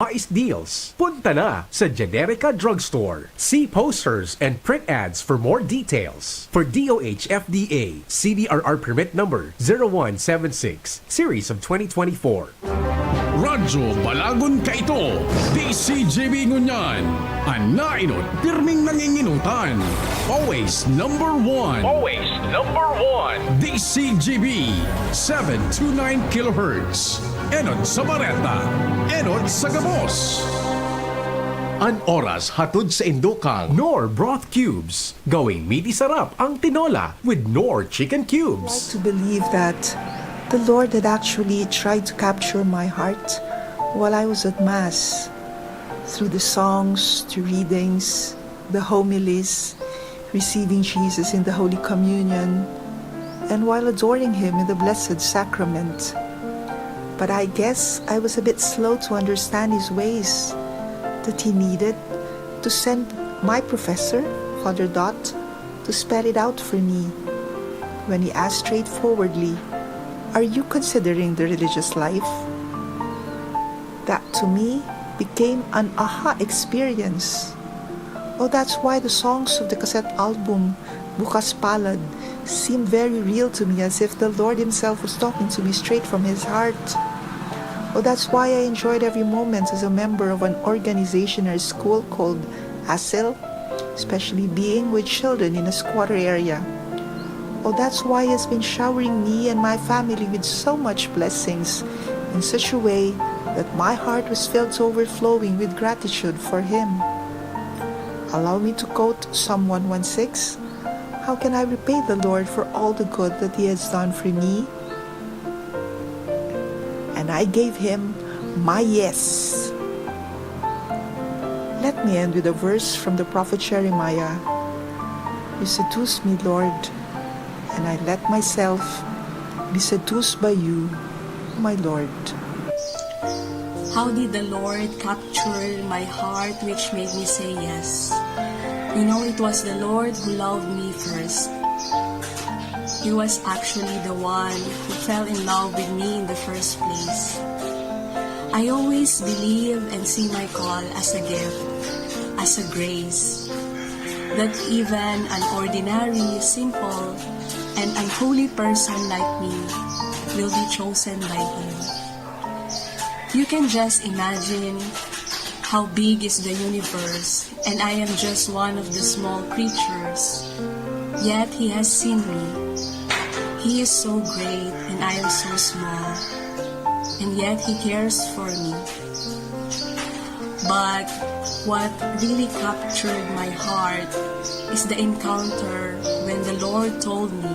Mais deals. Punta na sa Generica Drugstore. See posters and print ads for more details. For DOH FDA, CDRR permit number 0176, series of 2024. Radyo Balagon Kaito, DCGB Ngunyan, Anainot, pirming nanginginutan. Always number one. Always number one. DCGB, 729 kHz. Enod sa Bareta, Enod sa Gabos. An oras hatod sa Indokang Nor Broth Cubes. Gawing midi sarap ang tinola with Nor Chicken Cubes. To believe that the Lord had actually tried to capture my heart while I was at Mass, through the songs, the readings, the homilies, receiving Jesus in the Holy Communion, and while adoring Him in the Blessed Sacrament. But I guess I was a bit slow to understand His ways, that He needed to send my professor, Father Dot, to spell it out for me when he asked straightforwardly, "Are you considering the religious life?" That to me became an aha experience. Oh, that's why the songs of the cassette album, Bukas Palad, seemed very real to me, as if the Lord Himself was talking to me straight from His heart. Oh, that's why I enjoyed every moment as a member of an organization or school called ASIL, especially being with children in a squatter area. Oh, that's why He has been showering me and my family with so much blessings in such a way that my heart was filled to overflowing with gratitude for Him. Allow me to quote Psalm 116, "How can I repay the Lord for all the good that He has done for me?" And I gave Him my yes. Let me end with a verse from the prophet Jeremiah. "You seduce me, Lord, and I let myself be seduced by You, my Lord." How did the Lord capture my heart, which made me say yes? You know, it was the Lord who loved me first. He was actually the one who fell in love with me in the first place. I always believe and see my call as a gift, as a grace, that even an ordinary, simple, and unholy person like me will be chosen by Him. You can just imagine how big is the universe, and I am just one of the small creatures. Yet He has seen me. He is so great, and I am so small, and yet He cares for me. But what really captured my heart is the encounter when the Lord told me,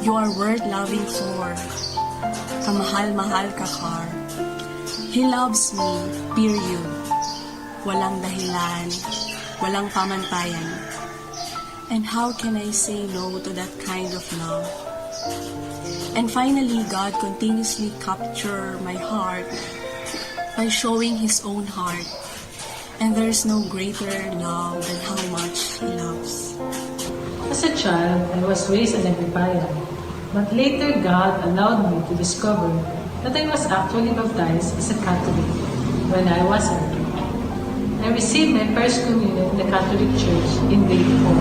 "You are worth loving for. Kamahal-mahal ka, Car." He loves me, period. Walang dahilan, walang pamantayan. And how can I say no to that kind of love? And finally, God continuously captured my heart by showing His own heart. And there is no greater love than how much He loves. As a child, I was raised an Agripayan, but later God allowed me to discover that I was actually baptized as a Catholic when I was a kid. I received my first communion in the Catholic Church in grade 4.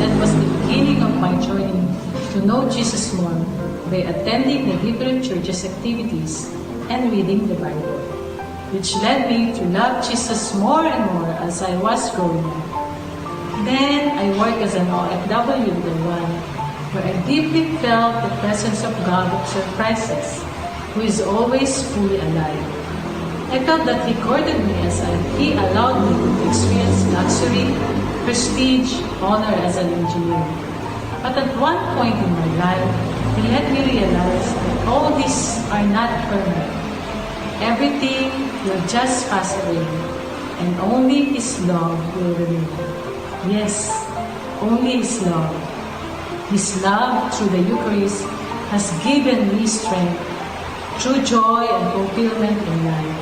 That was the beginning of my journey to know Jesus more by attending the different churches' activities and reading the Bible, which led me to love Jesus more and more as I was growing up. Then I worked as an OFW in Taiwan, where I deeply felt the presence of God of surprises, who is always fully alive. I felt that He courted me as He allowed me to experience luxury, prestige, honor as an engineer. But at one point in my life, He let me realize that all these are not permanent. Everything will just pass away, and only His love will remain. Yes, only His love. His love through the Eucharist has given me strength, true joy and fulfillment in life.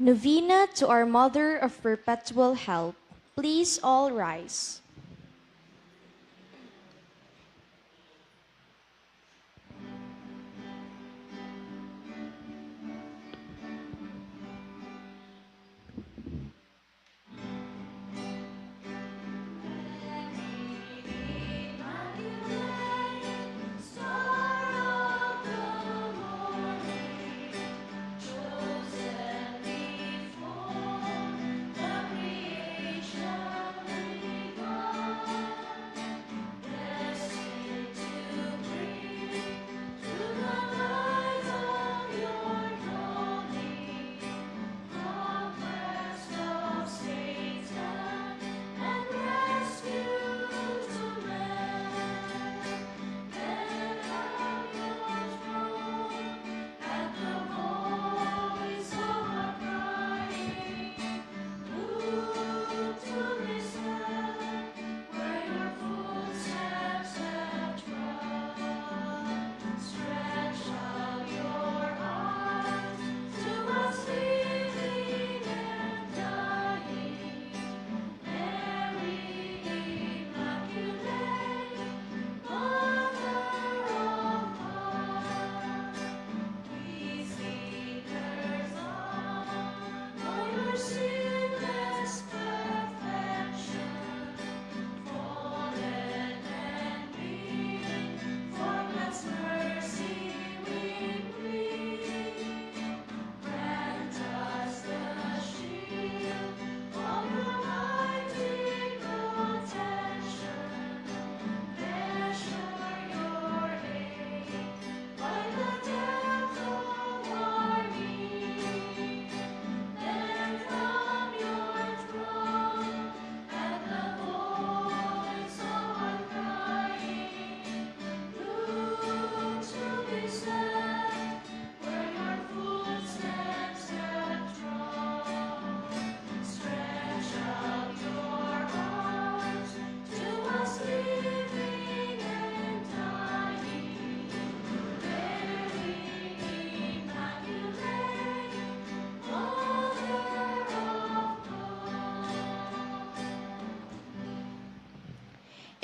Novena to our Mother of Perpetual Help. Please all rise.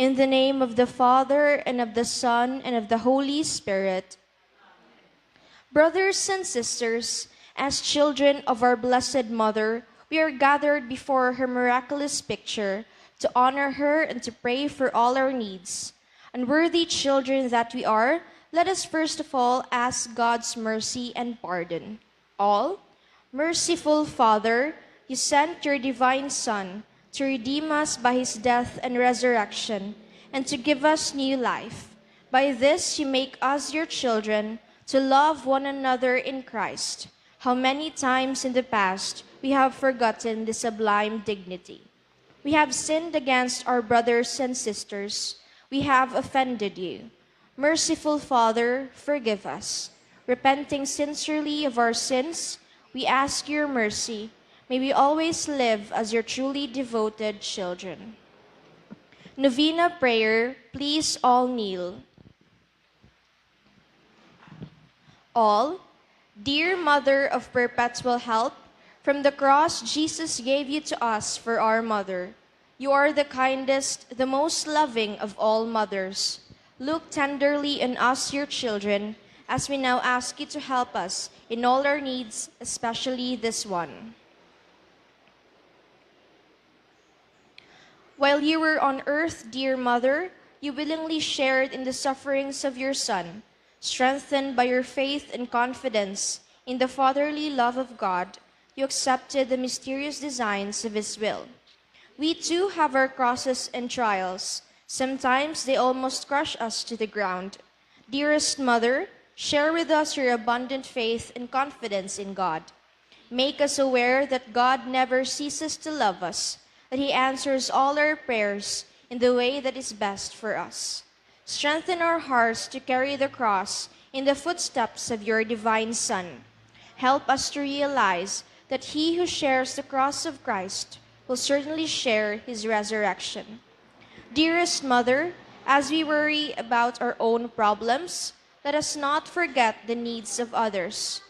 In the name of the Father, and of the Son, and of the Holy Spirit. Brothers and sisters, as children of our Blessed Mother, we are gathered before her miraculous picture to honor her and to pray for all our needs. Unworthy children that we are, let us first of all ask God's mercy and pardon. All, merciful Father, you sent your divine Son to redeem us by his death and resurrection, and to give us new life. By this you make us your children, to love one another in Christ. How many times in the past we have forgotten this sublime dignity. We have sinned against our brothers and sisters. We have offended you. Merciful Father, forgive us. Repenting sincerely of our sins, we ask your mercy. May we always live as your truly devoted children. Novena prayer, please all kneel. All, dear Mother of perpetual help, from the cross Jesus gave you to us for our mother. You are the kindest, the most loving of all mothers. Look tenderly on us, your children, as we now ask you to help us in all our needs, especially this one. While you were on earth, dear Mother, you willingly shared in the sufferings of your Son, strengthened by your faith and confidence in the fatherly love of God. You accepted the mysterious designs of his will. We too have our crosses and trials. Sometimes they almost crush us to the ground. Dearest Mother, share with us your abundant faith and confidence in God. Make us aware that God never ceases to love us, that he answers all our prayers in the way that is best for us. Strengthen our hearts to carry the cross in the footsteps of your divine Son. Help us to realize that he who shares the cross of Christ will certainly share his resurrection. Dearest Mother, as we worry about our own problems, let us not forget the needs of others.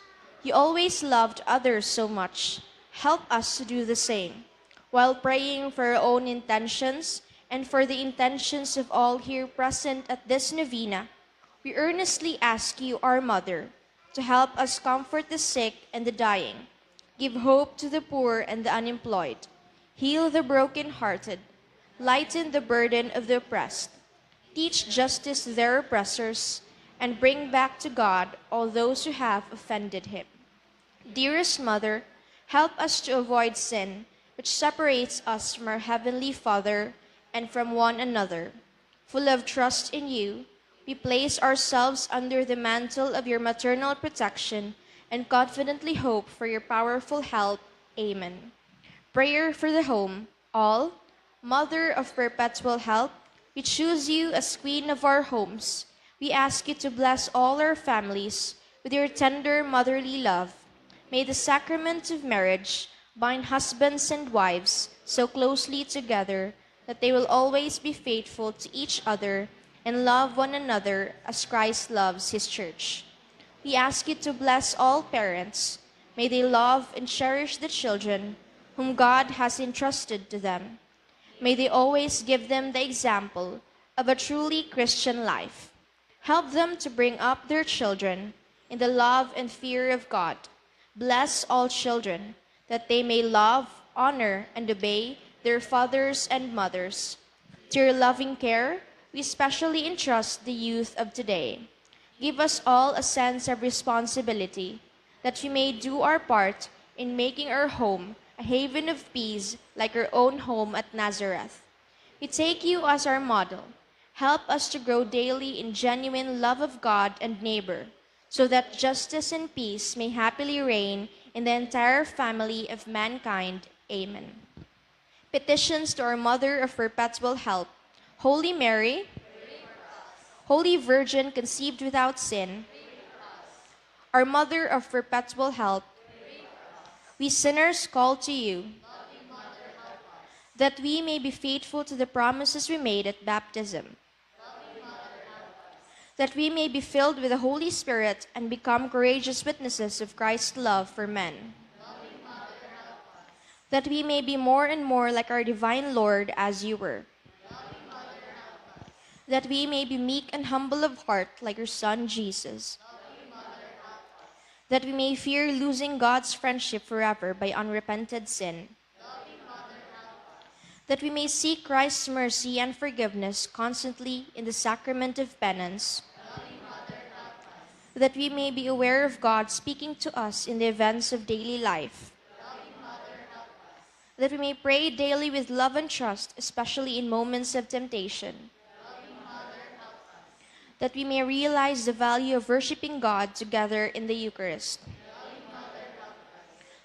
You always loved others so much. Help us to do the same. While praying for our own intentions and for the intentions of all here present at this novena, we earnestly ask you, our Mother, to help us comfort the sick and the dying, give hope to the poor and the unemployed, heal the broken-hearted, lighten the burden of the oppressed, teach justice to their oppressors, and bring back to God all those who have offended him. Dearest Mother, help us to avoid sin, which separates us from our Heavenly Father and from one another. Full of trust in you, we place ourselves under the mantle of your maternal protection and confidently hope for your powerful help. Amen. Prayer for the home. All, Mother of perpetual help, we choose you as Queen of our homes. We ask you to bless all our families with your tender motherly love. May the sacrament of marriage bind husbands and wives so closely together that they will always be faithful to each other and love one another as Christ loves his church. We ask you to bless all parents. May they love and cherish the children whom God has entrusted to them. May they always give them the example of a truly Christian life. Help them to bring up their children in the love and fear of God. Bless all children, that they may love, honor, and obey their fathers and mothers. To your loving care, we specially entrust the youth of today. Give us all a sense of responsibility, that we may do our part in making our home a haven of peace like our own home at Nazareth. We take you as our model. Help us to grow daily in genuine love of God and neighbor, so that justice and peace may happily reign in the entire family of mankind. Amen. Petitions to our Mother of perpetual help. Holy Mary, Holy Virgin conceived without sin, our Mother of perpetual help, we sinners call to you, that we may be faithful to the promises we made at baptism, that we may be filled with the Holy Spirit and become courageous witnesses of Christ's love for men, that we may be more and more like our divine Lord as you were, that we may be meek and humble of heart like your Son Jesus, that we may fear losing God's friendship forever by unrepented sin, that we may seek Christ's mercy and forgiveness constantly in the sacrament of penance, that we may be aware of God speaking to us in the events of daily life, that we may pray daily with love and trust, especially in moments of temptation, that we may realize the value of worshiping God together in the Eucharist,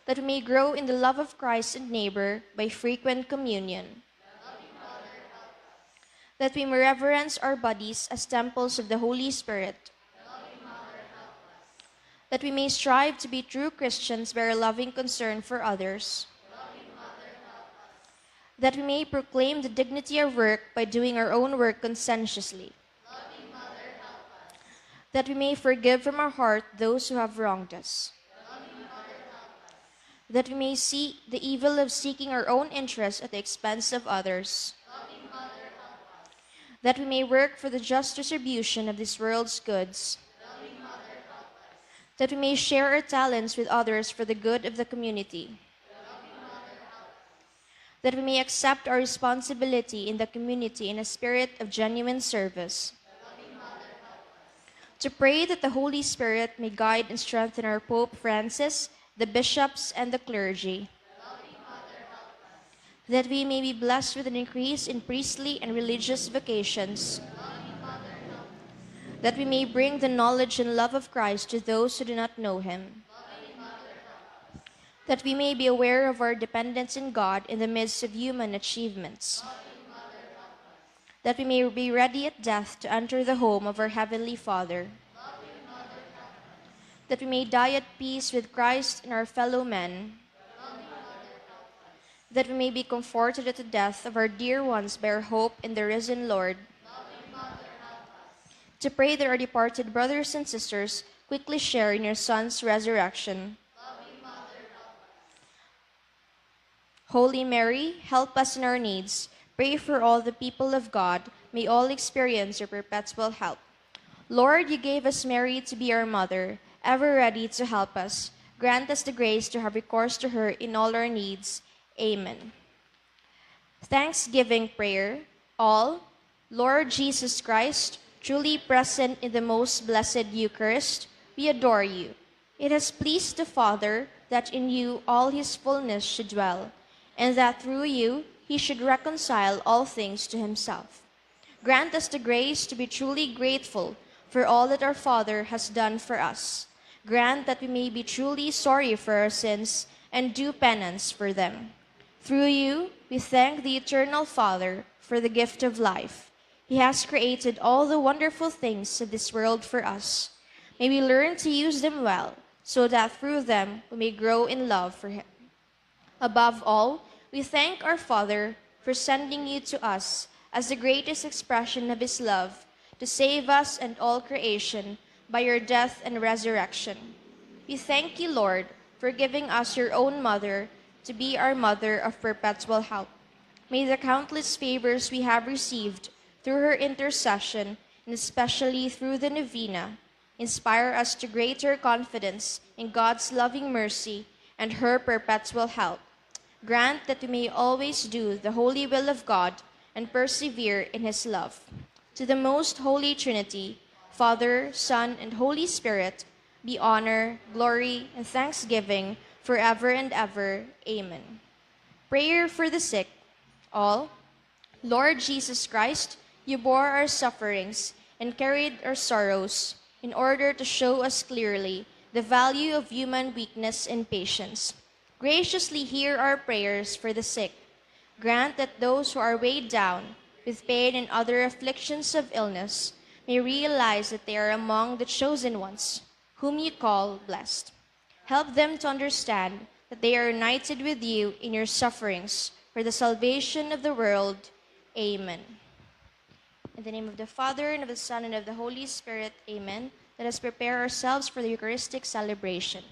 that we may grow in the love of Christ and neighbor by frequent communion, that we may reverence our bodies as temples of the Holy Spirit, that we may strive to be true Christians by our loving concern for others, that we may proclaim the dignity of work by doing our own work conscientiously, that we may forgive from our heart those who have wronged us, that we may see the evil of seeking our own interests at the expense of others, that we may work for the just distribution of this world's goods, that we may share our talents with others for the good of the community, that we may accept our responsibility in the community in a spirit of genuine service, to pray that the Holy Spirit may guide and strengthen our Pope Francis, the bishops, and the clergy, that we may be blessed with an increase in priestly and religious vocations, that we may bring the knowledge and love of Christ to those who do not know him, that we may be aware of our dependence in God in the midst of human achievements, that we may be ready at death to enter the home of our Heavenly Father, that we may die at peace with Christ and our fellow men, that we may be comforted at the death of our dear ones by our hope in the risen Lord, to pray that our departed brothers and sisters quickly share in your Son's resurrection. Holy Mary, help us in our needs. Pray for all the people of God. May all experience your perpetual help. Lord, you gave us Mary to be our mother, ever ready to help us. Grant us the grace to have recourse to her in all our needs. Amen. Thanksgiving prayer. All, Lord Jesus Christ, truly present in the most blessed Eucharist, we adore you. It has pleased the Father that in you all his fullness should dwell, and that through you he should reconcile all things to himself. Grant us the grace to be truly grateful for all that our Father has done for us. Grant that we may be truly sorry for our sins and do penance for them. Through you, we thank the Eternal Father for the gift of life. He has created all the wonderful things of this world for us. May we learn to use them well, so that through them we may grow in love for him. Above all, we thank our Father for sending you to us as the greatest expression of his love, to save us and all creation by your death and resurrection. We thank you, Lord, for giving us your own mother to be our mother of perpetual help. May the countless favors we have received through her intercession, and especially through the novena, inspire us to greater confidence in God's loving mercy and her perpetual help. Grant that we may always do the holy will of God and persevere in his love. To the most holy Trinity, Father, Son, and Holy Spirit, be honor, glory, and thanksgiving forever and ever. Amen. Prayer for the sick. All, Lord Jesus Christ, you bore our sufferings and carried our sorrows in order to show us clearly the value of human weakness and patience. Graciously hear our prayers for the sick. Grant that those who are weighed down with pain and other afflictions of illness may realize that they are among the chosen ones, whom you call blessed. Help them to understand that they are united with you in your sufferings for the salvation of the world. Amen. In the name of the Father, and of the Son, and of the Holy Spirit. Amen. Let us prepare ourselves for the Eucharistic celebration.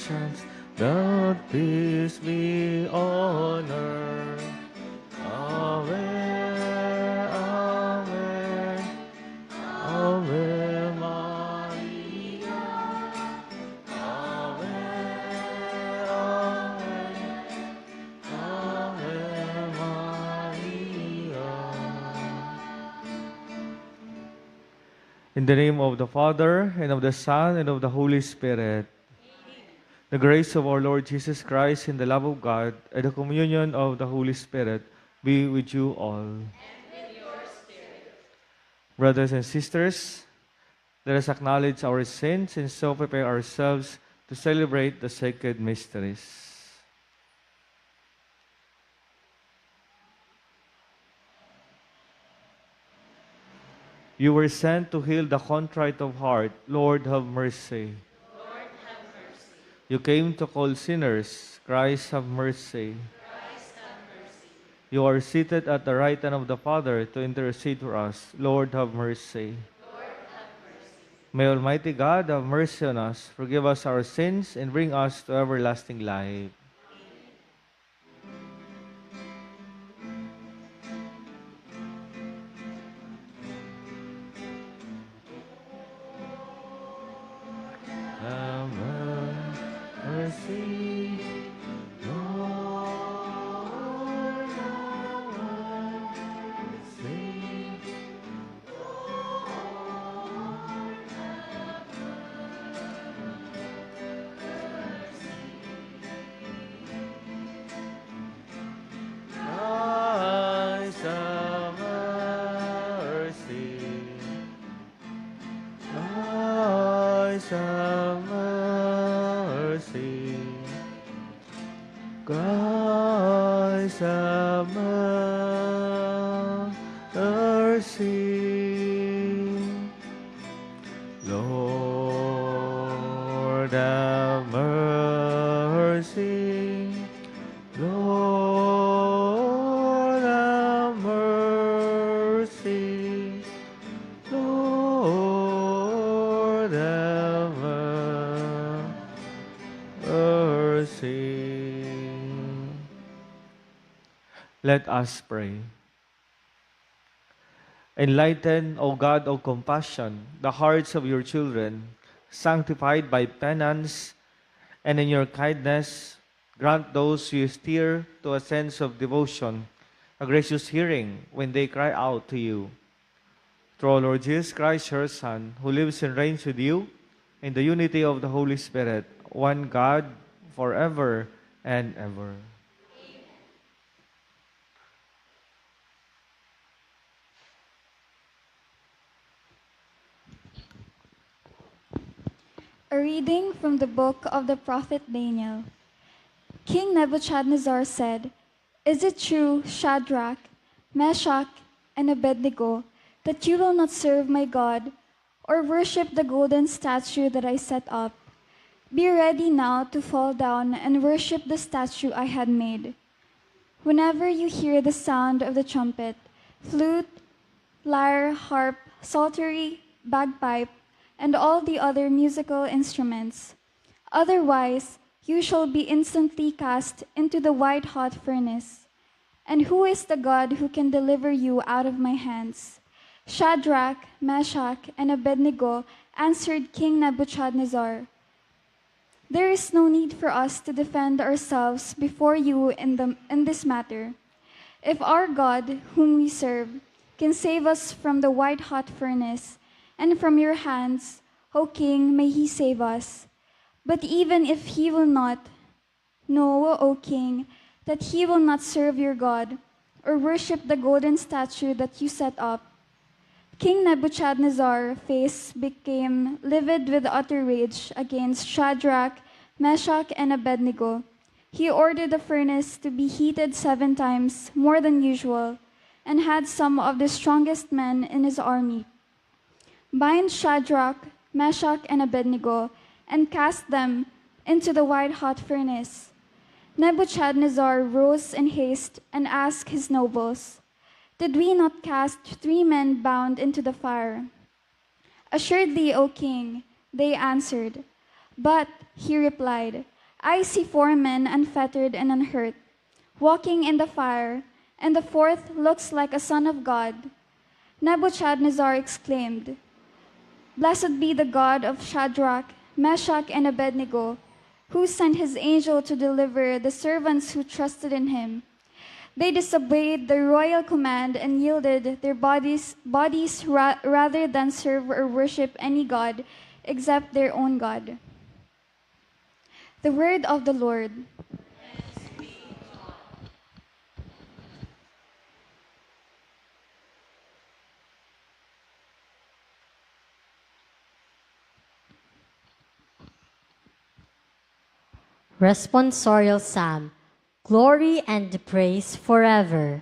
nations, that peace be on earth. Amen, Amen, Ave Maria, Amen, Amen, Ave Maria. In the name of the Father, and of the Son, and of the Holy Spirit. The grace of our Lord Jesus Christ, and the love of God, and the communion of the Holy Spirit be with you all. And with your spirit. Brothers and sisters, let us acknowledge our sins and so prepare ourselves to celebrate the sacred mysteries. You were sent to heal the contrite of heart. Lord, have mercy. Lord, have mercy. You came to call sinners. Christ, have mercy. Christ, have mercy. You are seated at the right hand of the Father to intercede for us. Lord, have mercy. Lord, have mercy. May Almighty God have mercy on us, forgive us our sins, and bring us to everlasting life. Have mercy, Lord, have mercy. Christ, have mercy. Christ, have mercy. Christ, have mercy. Lord, have mercy. Lord, have mercy. Lord, have mercy. Let us pray. Enlighten, O God of compassion, the hearts of your children, sanctified by penance, and in your kindness, grant those you steer to a sense of devotion, a gracious hearing when they cry out to you. Through our Lord Jesus Christ, your Son, who lives and reigns with you in the unity of the Holy Spirit, one God, forever and ever. A reading from the book of the prophet Daniel. King Nebuchadnezzar said, "Is it true, Shadrach, Meshach, and Abednego, that you will not serve my God or worship the golden statue that I set up? Be ready now to fall down and worship the statue I had made. Whenever you hear the sound of the trumpet, flute, lyre, harp, psaltery, bagpipe, and all the other musical instruments. Otherwise, you shall be instantly cast into the white-hot furnace. And who is the God who can deliver you out of my hands?" Shadrach, Meshach, and Abednego answered King Nebuchadnezzar, "There is no need for us to defend ourselves before you in this matter. If our God, whom we serve, can save us from the white-hot furnace, and from your hands, O King, may he save us. But even if he will not, know, O King, that he will not serve your God, or worship the golden statue that you set up." King Nebuchadnezzar's face became livid with utter rage against Shadrach, Meshach, and Abednego. He ordered the furnace to be heated 7 times more than usual, and had some of the strongest men in his army bind Shadrach, Meshach, and Abednego, and cast them into the white-hot furnace. Nebuchadnezzar rose in haste and asked his nobles, "Did we not cast 3 men bound into the fire?" "Assuredly, O king," they answered. "But," he replied, I see 4 men unfettered and unhurt, walking in the fire, and the fourth looks like a son of God. Nebuchadnezzar exclaimed, Blessed be the God of Shadrach, Meshach, and Abednego, who sent his angel to deliver the servants who trusted in him. They disobeyed the royal command and yielded their bodies rather than serve or worship any god except their own God. The word of the Lord. Responsorial Psalm. Glory and praise forever.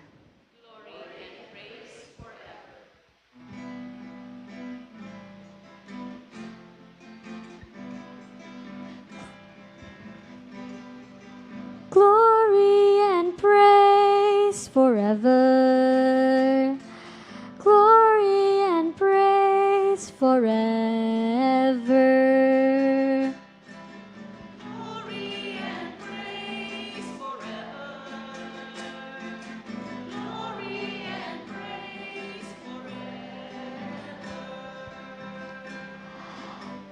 Glory and praise forever. Glory and praise forever.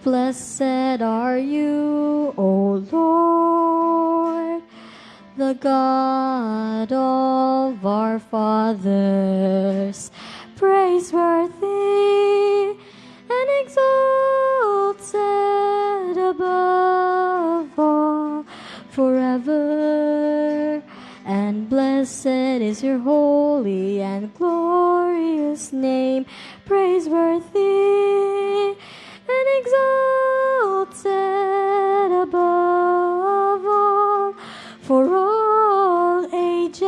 Blessed are you, O Lord, the God of our fathers, praiseworthy and exalted above all forever. And blessed is your holy and glorious name, praiseworthy and exalted above all for all ages.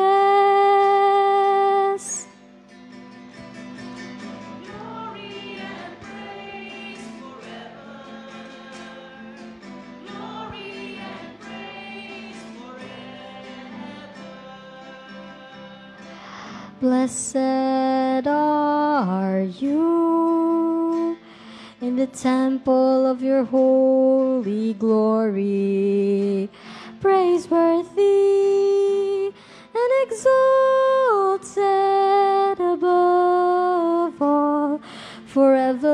Glory and praise forever. Glory and praise forever. Blessed are you in the temple of your holy glory, praiseworthy and exalted above all forever.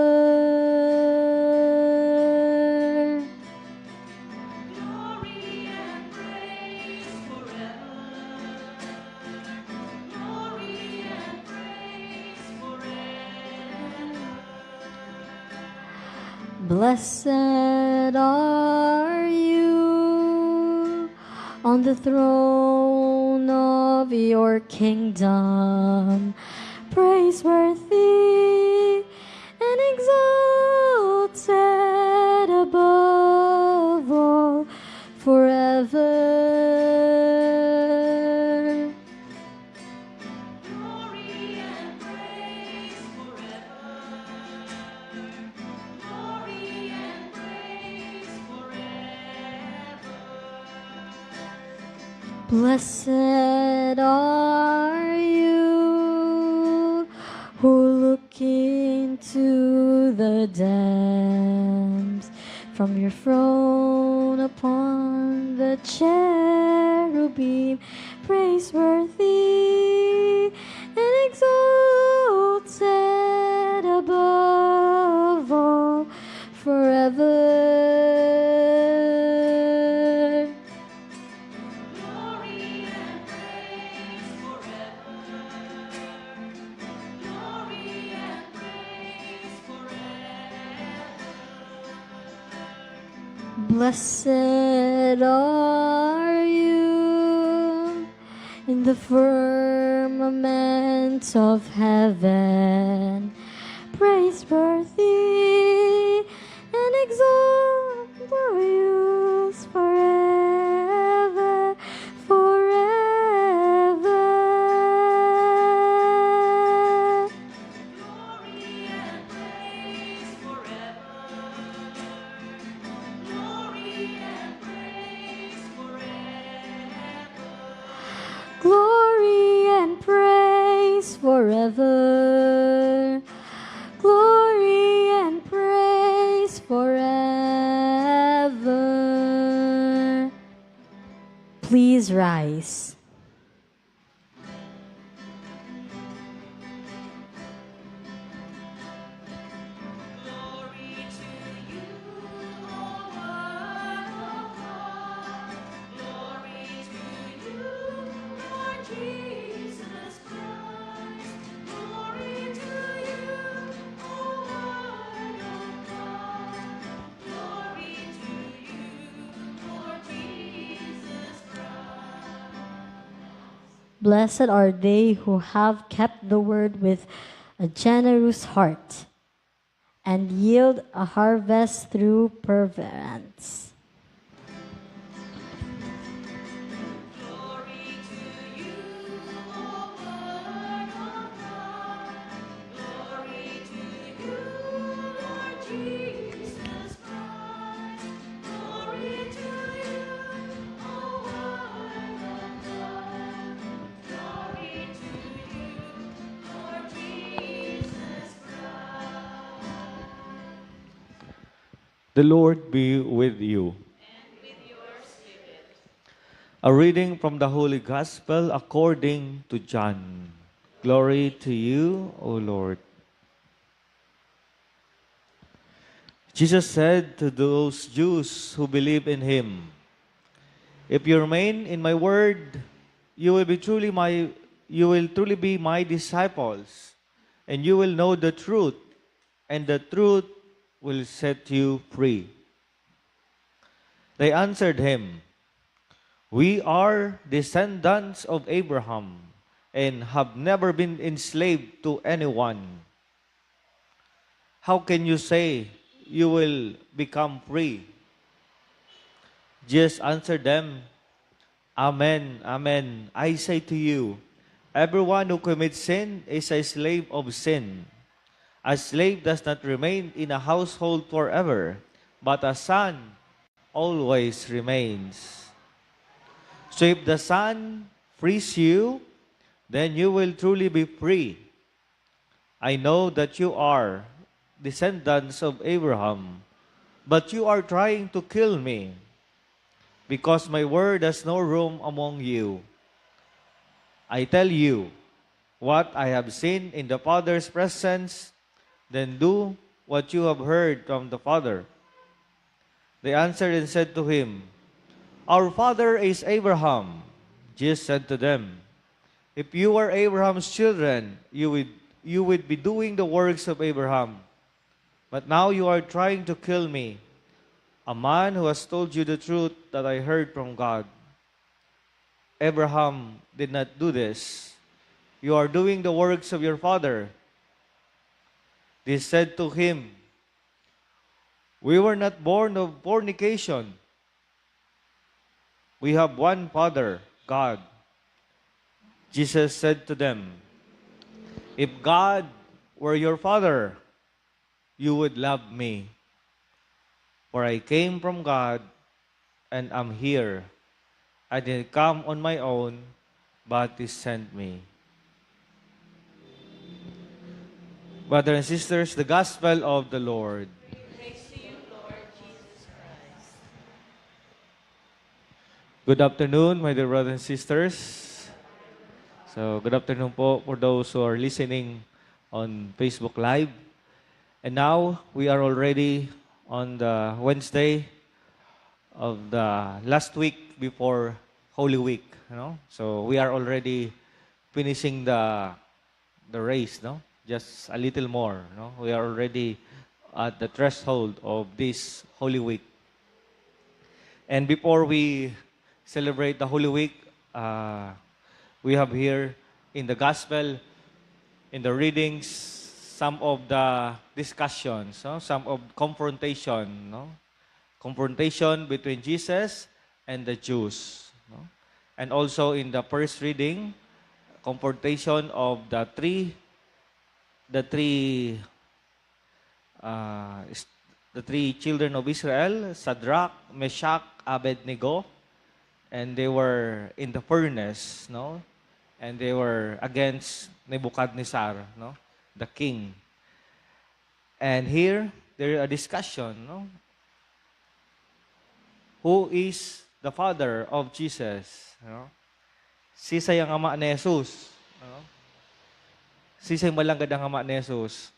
Glory and praise forever. Glory and praise forever. Blessed are you on the throne of your kingdom, praiseworthy and exalted above all forever. Glory and praise forever. Glory and praise forever. Blessed are you who look into the depths from your throne upon the cherubim, praiseworthy and exalted above all forever. Glory and praise forever. Glory and praise forever. Blessed are you in the firmament of heaven, praiseworthy and exalted forever, forever. Glory and praise forever. Glory and praise forever. Glory and praise forever. Glory and praise Please rise. Glory to you, O Word of God. Glory to you, Lord Jesus Christ. Glory to you, O Word of God. Glory to you, Lord Jesus Christ. Blessed are they who have kept the word with a generous heart and yield a harvest through perseverance. Glory to you, O Word of God. Glory to you, Lord Jesus Christ. Glory to you, O Word of God. Glory to you, Lord Jesus Christ. The Lord be with you. And with your spirit. A reading from the Holy Gospel according to John. Glory to you, O Lord. Jesus said to those Jews who believe in him, "If you remain in my word, you will truly be my disciples, and you will know the truth, and the truth will set you free." They answered him, "We are descendants of Abraham and have never been enslaved to anyone. How can you say you will become free?" Jesus answered them, "Amen, amen, I say to you, everyone who commits sin is a slave of sin. A slave does not remain in a household forever, but a son always remains. So if the Son frees you, then you will truly be free. I know that you are descendants of Abraham, but you are trying to kill me, because my word has no room among you. I tell you what I have seen in the Father's presence, then do what you have heard from the Father." They answered and said to him, "Our father is Abraham." Jesus said to them, "If you were Abraham's children, you would be doing the works of Abraham. But now you are trying to kill me, a man who has told you the truth that I heard from God. Abraham did not do this. You are doing the works of your father." They said to him, "We were not born of fornication. We have one Father, God." Jesus said to them, "If God were your Father, you would love me. For I came from God and am here. I didn't come on my own, but He sent me." Brothers and sisters, the Gospel of the Lord. Praise to you, Lord Jesus Christ. Good afternoon, my dear brothers and sisters. So, good afternoon po for those who are listening on Facebook Live. And now, we are already on the Wednesday of the last week before Holy Week. So, we are already finishing the race, no? Just a little more, no? We are already at the threshold of this Holy Week. And before we celebrate the Holy Week, we have here in the Gospel, in the readings, some of the discussions, no? Some of confrontation, no? Confrontation between Jesus and the Jews, no? And also in the first reading, confrontation of the three children of Israel, Shadrach, Meshach, Abednego, and they were in the furnace, no? And they were against Nebuchadnezzar, no? The king. And here, there is a discussion, no? Who is the father of Jesus. No? Sisay ang ama ni Jesus. No? Sisay malanggad ang ama ni Jesus.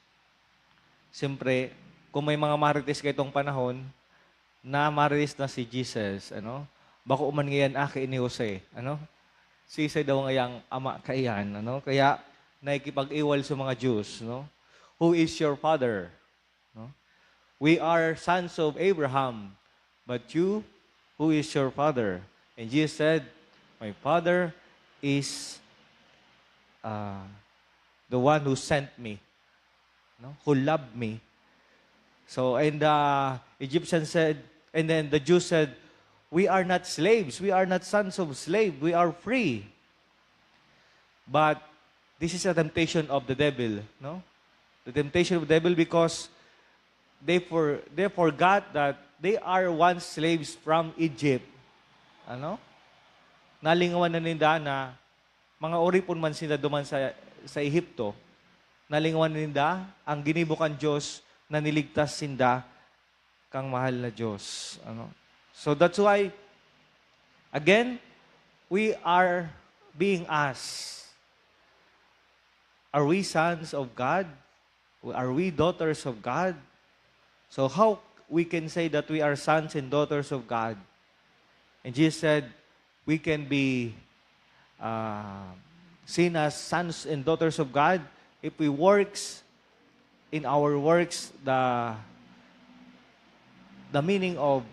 Siyempre, kung may mga marites kayo itong panahon, na marites na si Jesus, ano? Bako man ngayon aki ni Jose, ano? Sisay daw ngayang ama kaiyan, ano? Kaya naikipag-iwal sa mga Jews, no? Who is your father? No? We are sons of Abraham, but you, who is your father? And Jesus said, my father is the one who sent me, no? Who loved me. So, and the Egyptians said, and then the Jews said, we are not slaves. We are not sons of slave. We are free. But this is a temptation of the devil, no? The temptation of the devil because they forgot that they are once slaves from Egypt. Ano? Nalingawan na ninda na mga oripon man sila duman sa Ehipto. Nalingawan na ninda ang ginibukan Diyos na niligtas sinda kang mahal na Diyos. Ano? So that's why, again, we are being asked, are we sons of God? Are we daughters of God? So how we can say that we are sons and daughters of God? And Jesus said, we can be seen as sons and daughters of God if we works in our works the meaning of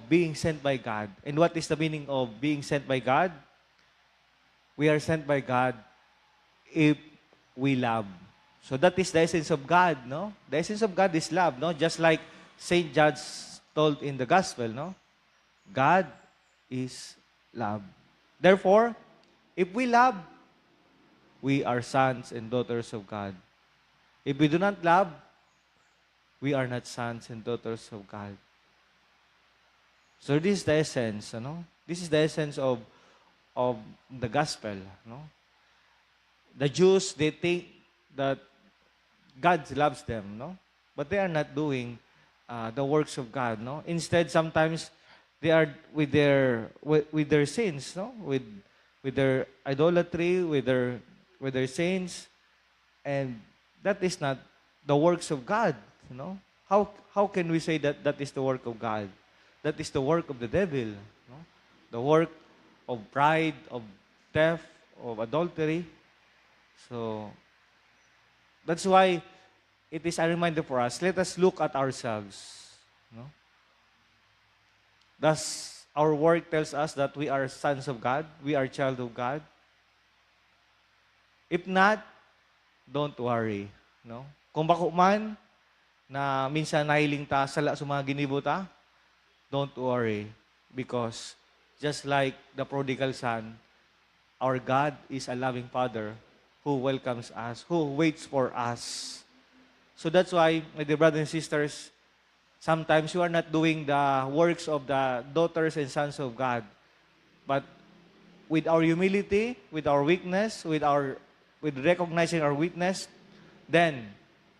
being sent by God. And what is the meaning of being sent by God? We are sent by God if we love. So that is the essence of God, no? The essence of God is love, no? Just like Saint John told in the gospel, no? God is love. Therefore, if we love, we are sons and daughters of God. If we do not love, we are not sons and daughters of God. So this is the essence, no? This is the essence of the gospel, no? The Jews, they think that God loves them, no? But they are not doing the works of God, no? Instead, sometimes they are with their sins, no? With their idolatry, with their sins, and that is not the works of God, you know? How can we say that that is the work of God? That is the work of the devil, no? The work of pride, of theft, of adultery. So, that's why it is a reminder for us. Let us look at ourselves. No? Does our work tells us that we are sons of God? We are child of God? If not, don't worry. No? Kung bako man, na minsan nahiling ta sala sa mga ginibuta, don't worry. Because just like the prodigal son, our God is a loving Father who welcomes us, who waits for us. So that's why, my dear brothers and sisters, sometimes you are not doing the works of the daughters and sons of God. But with our humility, with our weakness, with recognizing our weakness, then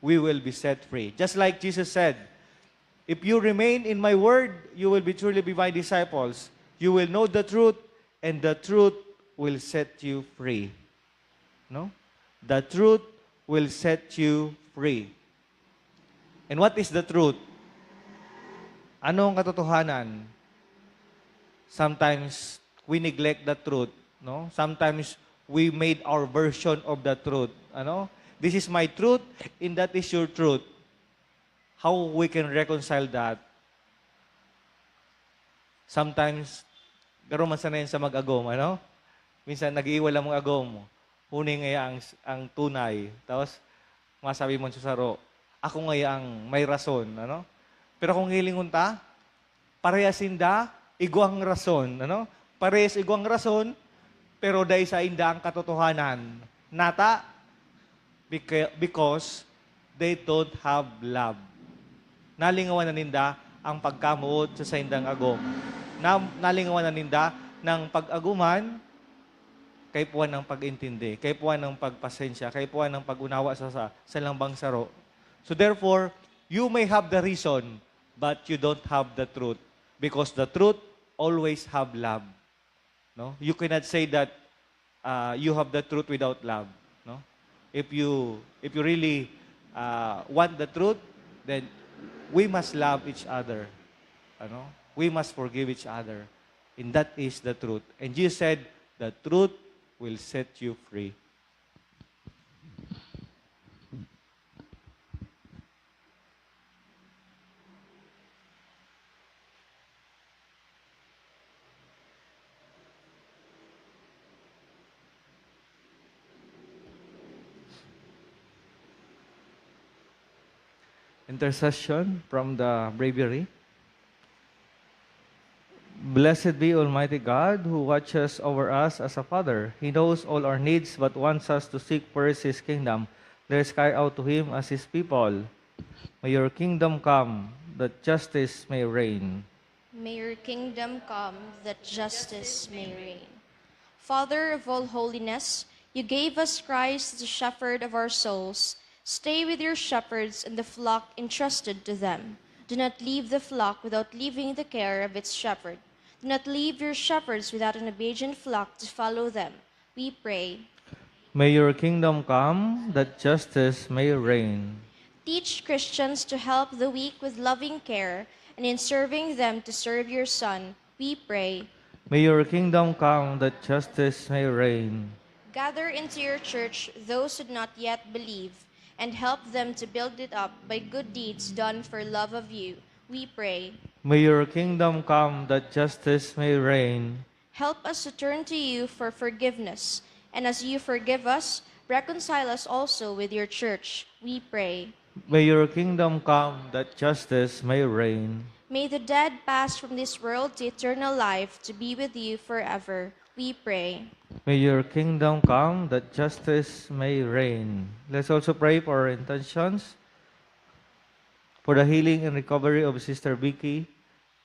we will be set free. Just like Jesus said, if you remain in my word, you will truly be my disciples. You will know the truth, and the truth will set you free. No? The truth will set you free. And what is the truth? Ano ang katotohanan? Sometimes we neglect the truth, no? Sometimes we made our version of the truth, ano? This is my truth and that is your truth. How we can reconcile that? Sometimes garo man sanayin sa mag-agom, ano? Minsan nag-iiwala mong agom mo. Huning ngaya ang tunay. Tapos, masabi mo sa saro, ako ngaya ang may rason. Ano? Pero kung hilingon ta, parehas inda, iguang rason. Ano? Parehas iguang rason, pero dahil sa inda ang katotohanan. Nata, because they don't have love. Nalingawan na ninda ang pagkamuot sa indang agom. Nalingawan na ninda ng pag-aguman, kay puwan ng pag-intindi, kay puwan ng pagpasensya, kay puwan ng pag-unawa sa lambang saro. So therefore, you may have the reason, but you don't have the truth. because the truth always have love. No? You cannot say that you have the truth without love. No? If you really want the truth, then we must love each other. Ano? We must forgive each other. And that is the truth. And Jesus said, the truth will set you free. Intercession from the breviary. Blessed be Almighty God, who watches over us as a Father. He knows all our needs, but wants us to seek first His kingdom. Let us cry out to Him as His people. May your kingdom come, that justice may reign. May your kingdom come, that justice may reign. Father of all holiness, you gave us Christ as the shepherd of our souls. Stay with your shepherds and the flock entrusted to them. Do not leave the flock without leaving the care of its shepherd. Do not leave your shepherds without an obedient flock to follow them. We pray. May your kingdom come, that justice may reign. Teach Christians to help the weak with loving care, and in serving them to serve your Son, we pray. May your kingdom come, that justice may reign. Gather into your church those who do not yet believe, and help them to build it up by good deeds done for love of you. We pray. May your kingdom come, that justice may reign. Help us to turn to you for forgiveness, and as you forgive us, reconcile us also with your church. We pray. May your kingdom come, that justice may reign. May the dead pass from this world to eternal life to be with you forever. We pray. May your kingdom come, that justice may reign. Let's also pray for our intentions. For the healing and recovery of Sister Vicky,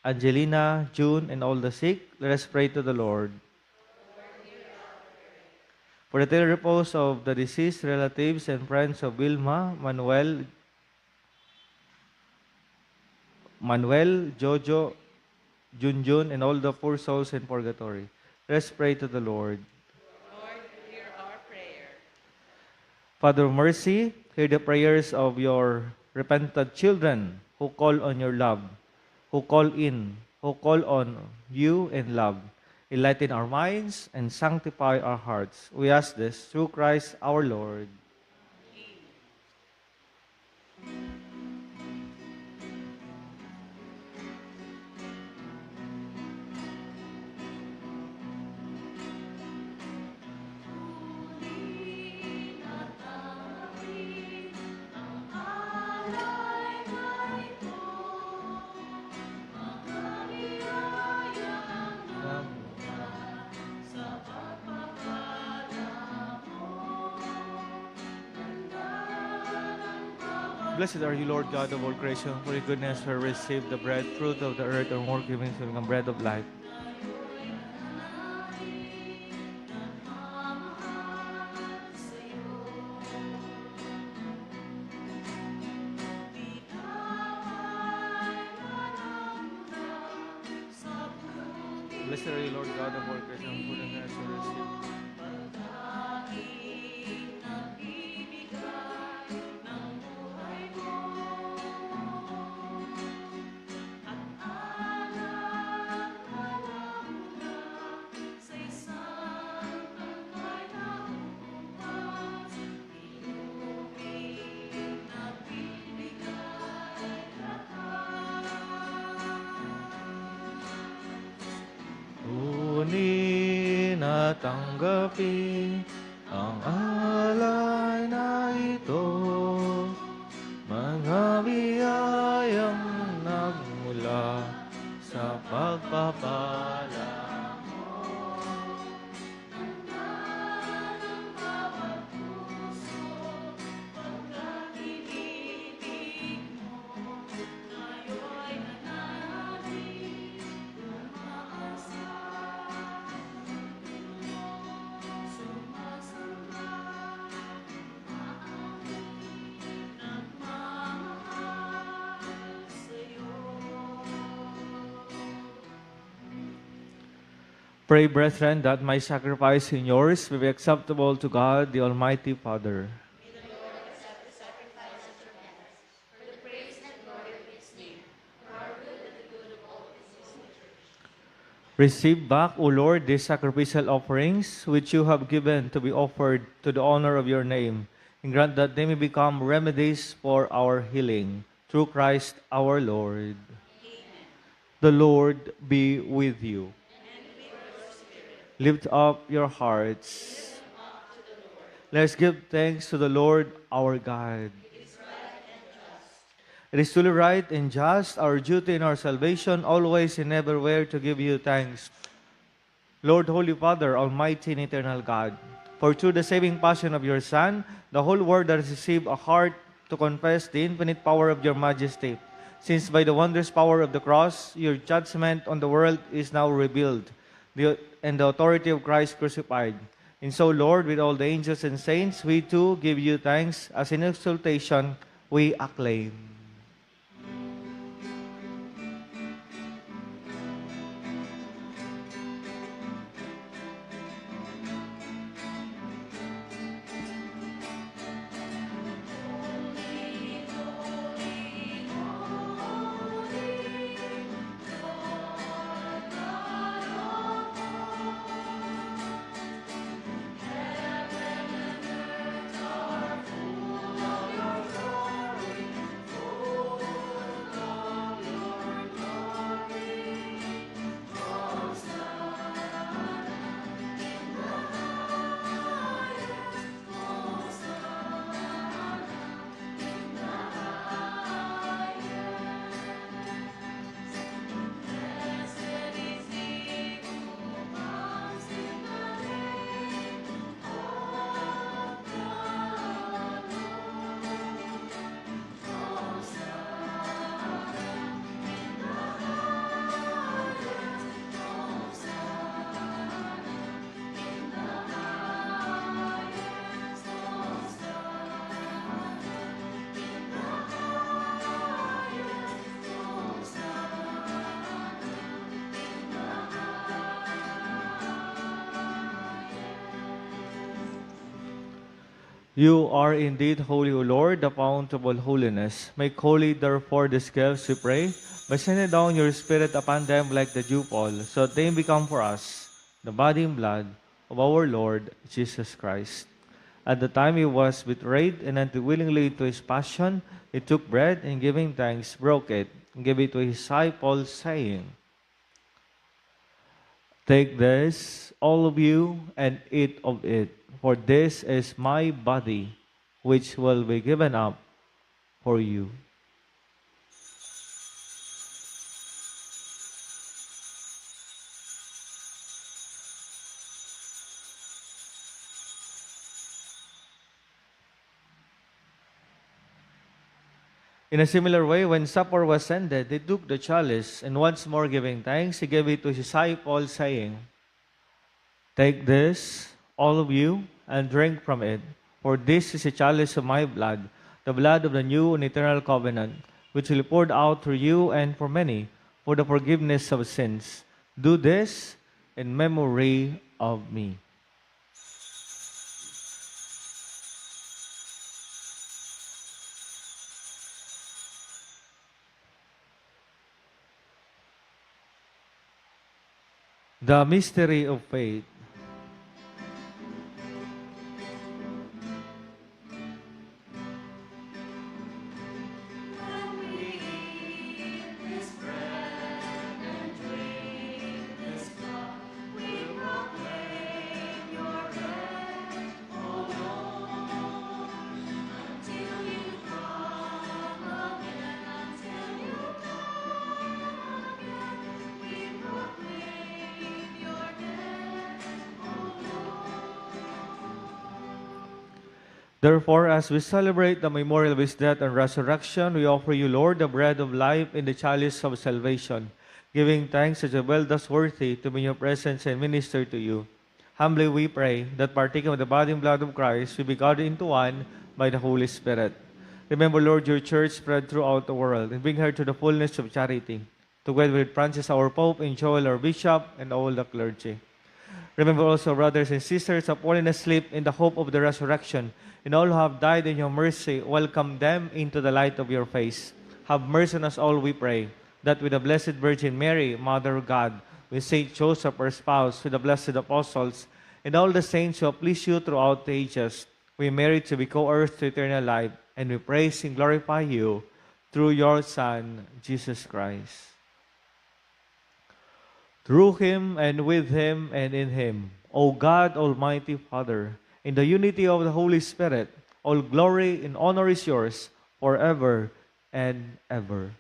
Angelina, June, and all the sick, let us pray to the Lord. For the eternal repose of the deceased relatives and friends of Wilma, Manuel, Jojo, Junjun, and all the poor souls in purgatory, let us pray to the Lord. Lord, hear our prayer. Father of mercy, hear the prayers of your repentant children who call on your love, who call on you in love. Enlighten our minds and sanctify our hearts. We ask this through Christ our Lord. Blessed are you, Lord God of all creation, for your goodness we receive the bread, fruit of the earth, and more giving to become bread of life. Blessed are you, Lord God of all creation, for your goodness we receive. Tunin at tanggapin ang alay na ito, mga biyayang nagmula sa pagpapala. Pray, brethren, that my sacrifice and yours will be acceptable to God, the Almighty Father. Receive back, O Lord, these sacrificial offerings which you have given to be offered to the honor of your name, and grant that they may become remedies for our healing. Through Christ our Lord. Amen. The Lord be with you. And with your spirit. Lift up your hearts. Let's give thanks to the Lord our God. It is truly right and just, our duty and our salvation, always and everywhere to give you thanks. Lord, Holy Father, Almighty and Eternal God, for through the saving passion of your Son, the whole world has received a heart to confess the infinite power of your majesty. Since by the wondrous power of the cross, your judgment on the world is now revealed, and the authority of Christ crucified. And so, Lord, with all the angels and saints, we too give you thanks, as in exaltation we acclaim. You are indeed holy, O Lord, the fount of all holiness. Make holy, therefore, these gifts, we pray, by sending down your Spirit upon them like the dew fall, so that they become for us the body and blood of our Lord Jesus Christ. At the time he was betrayed and entered willingly into his passion, he took bread and giving thanks, broke it, and gave it to his disciples, saying, "Take this, all of you, and eat of it, for this is my body, which will be given up for you." In a similar way, when supper was ended, they took the chalice, and once more giving thanks, he gave it to his disciples, saying, "Take this, all of you, and drink from it, for this is a chalice of my blood, the blood of the new and eternal covenant, which will be poured out for you and for many, for the forgiveness of sins. Do this in memory of me." The mystery of faith. Therefore, as we celebrate the memorial of his death and resurrection, we offer you, Lord, the bread of life and the chalice of salvation, giving thanks as well thus worthy to be in your presence and minister to you. Humbly we pray that partaking of the body and blood of Christ, we be gathered into one by the Holy Spirit. Remember, Lord, your church spread throughout the world, and bring her to the fullness of charity, together with Francis our Pope and Joel our Bishop, and all the clergy. Remember also brothers and sisters who have fallen asleep in the hope of the resurrection, and all who have died in your mercy, welcome them into the light of your face. Have mercy on us all, we pray, that with the Blessed Virgin Mary, Mother of God, with Saint Joseph, her spouse, with the blessed apostles, and all the saints who have pleased you throughout the ages, we merit to be co-heirs to eternal life, and we praise and glorify you through your Son, Jesus Christ. Through him, and with him, and in him, O God, Almighty Father, in the unity of the Holy Spirit, all glory and honor is yours forever and ever.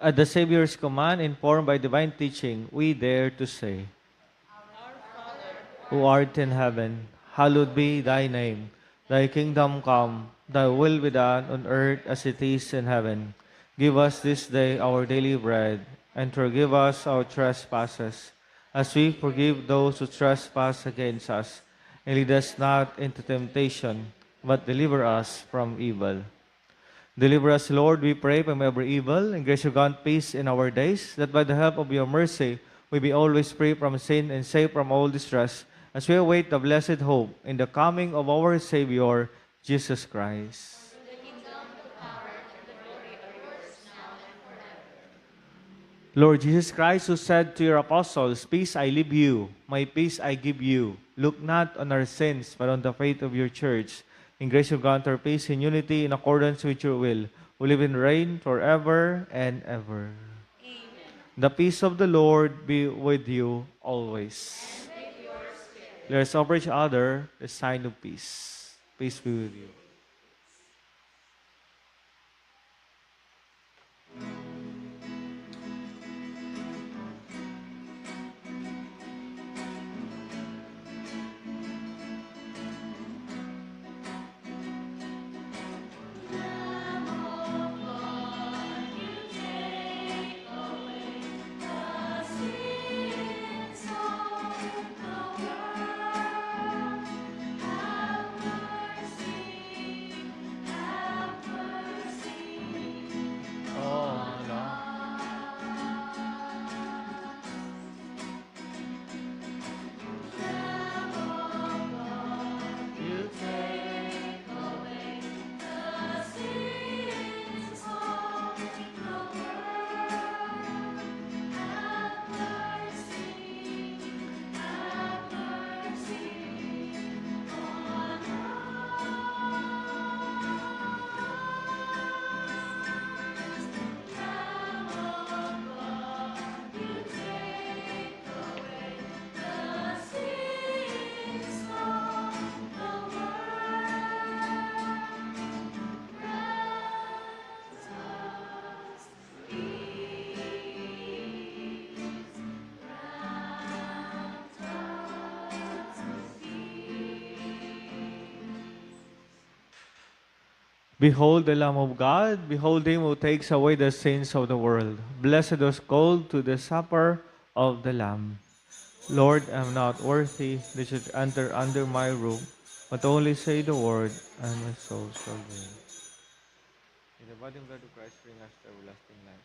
At the Savior's command, informed by divine teaching, we dare to say, who art in heaven, hallowed be thy name. Thy kingdom come, thy will be done on earth as it is in heaven. Give us this day our daily bread, and forgive us our trespasses, as we forgive those who trespass against us. And lead us not into temptation, but deliver us from evil. Deliver us, Lord, we pray, from every evil, and grace you grant peace in our days, that by the help of your mercy we be always free from sin and safe from all distress, as we await the blessed hope in the coming of our Savior, Jesus Christ. Lord Jesus Christ, who said to your apostles, Peace I leave you, my peace I give you. Look not on our sins, but on the faith of your church. In grace you grant our peace and unity in accordance with your will, who live and reign forever and ever. Amen. The peace of the Lord be with you always. And with your spirit. Let us offer each other the sign of peace. Peace be with you. Behold the Lamb of God, behold him who takes away the sins of the world. Blessed those called to the supper of the Lamb. Lord, I am not worthy that you should enter under my roof, but only say the word, and my soul shall live. In the body and blood of Christ, bring us to everlasting life.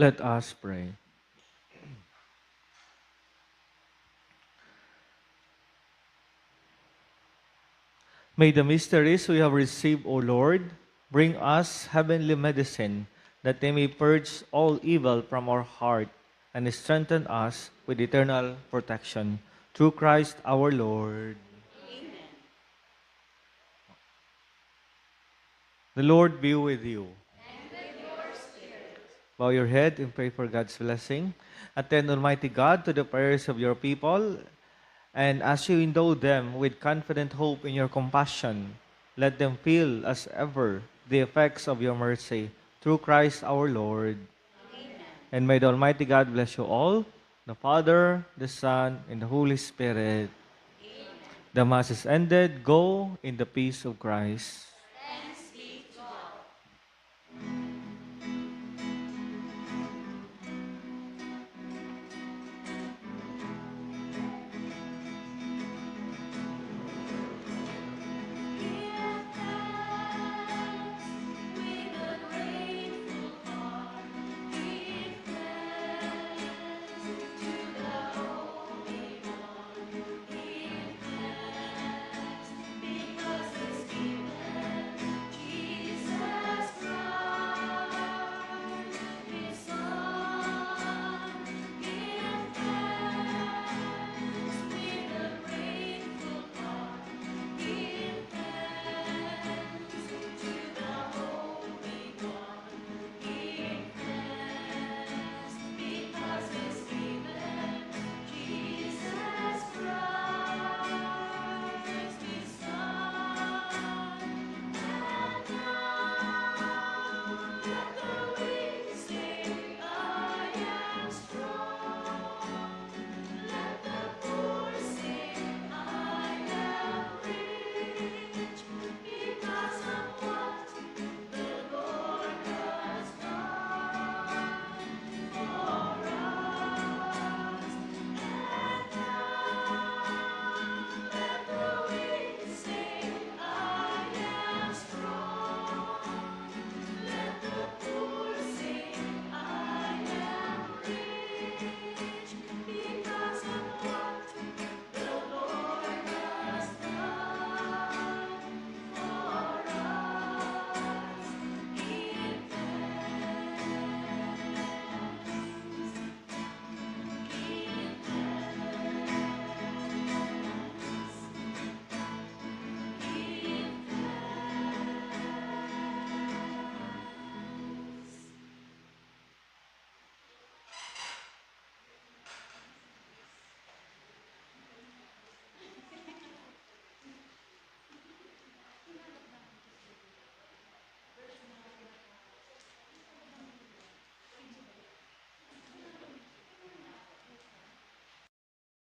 Let us pray. May the mysteries we have received, O Lord, bring us heavenly medicine, that they may purge all evil from our heart and strengthen us with eternal protection. Through Christ our Lord. Amen. The Lord be with you. And with your spirit. Bow your head and pray for God's blessing. Attend, Almighty God, to the prayers of your people, and as you endow them with confident hope in your compassion, let them feel, as ever, the effects of your mercy. Through Christ our Lord. Amen. And may the Almighty God bless you all, the Father, the Son, and the Holy Spirit. Amen. The Mass is ended. Go in the peace of Christ.